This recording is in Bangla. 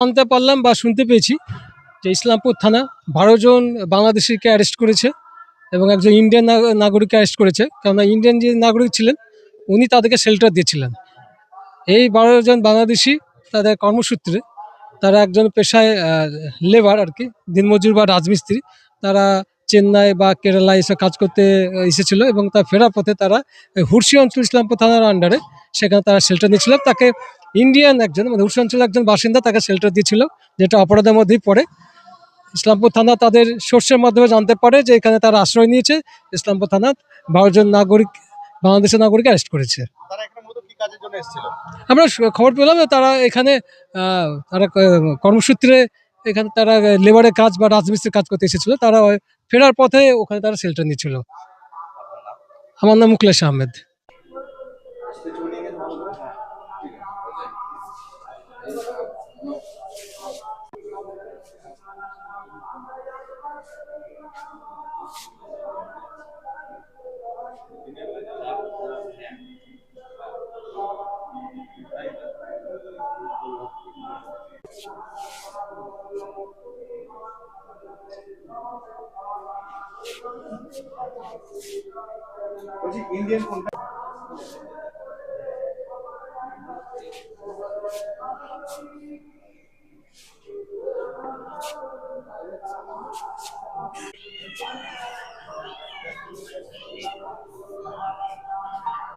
জানতে পারলাম বা শুনতে পেয়েছি যে ইসলামপুর থানা ১২ জন বাংলাদেশিকে অ্যারেস্ট করেছে এবং একজন ইন্ডিয়ান নাগরিককে অ্যারেস্ট করেছে। কেননা ইন্ডিয়ান যে নাগরিক ছিলেন উনি তাদেরকে শেল্টার দিয়েছিলেন। এই ১২ জন বাংলাদেশি তাদের কর্মসূত্রে তারা একজন পেশায় লেবার আর কি, দিনমজুর বা রাজমিস্ত্রি। তারা চেন্নাই বা কেরালা এসে কাজ করতে এসেছিল এবং তার ফেরার পথে তারা হুরসি অঞ্চল ইসলামপুর থানার আন্ডারে সেখানে তারা শেল্টার নিয়েছিল। তাকে ইন্ডিয়ান একজন মানে হুরসি অঞ্চলের একজন বাসিন্দা তাকে শেল্টার দিয়েছিল, যেটা অপরাধের মধ্যেই পড়ে। ইসলামপুর থানা তাদের সোর্সের মাধ্যমে জানতে পারে যে এখানে তারা আশ্রয় নিয়েছে। ইসলামপুর থানা ১২ জন নাগরিক, বাংলাদেশের নাগরিক অ্যারেস্ট করেছে। আমরা খবর পেলাম যে তারা এখানে তারা কর্মসূত্রে এখানে তারা লেবারের কাজ বা রাজমিস্ত্রির কাজ করতে এসেছিল। তারা ফেরার পথে ওখানে তারা শেল্টার নিচ্ছিল। আমার নাম মুকলেশ আহমেদ। ইন্ডিয়ান কোনটা?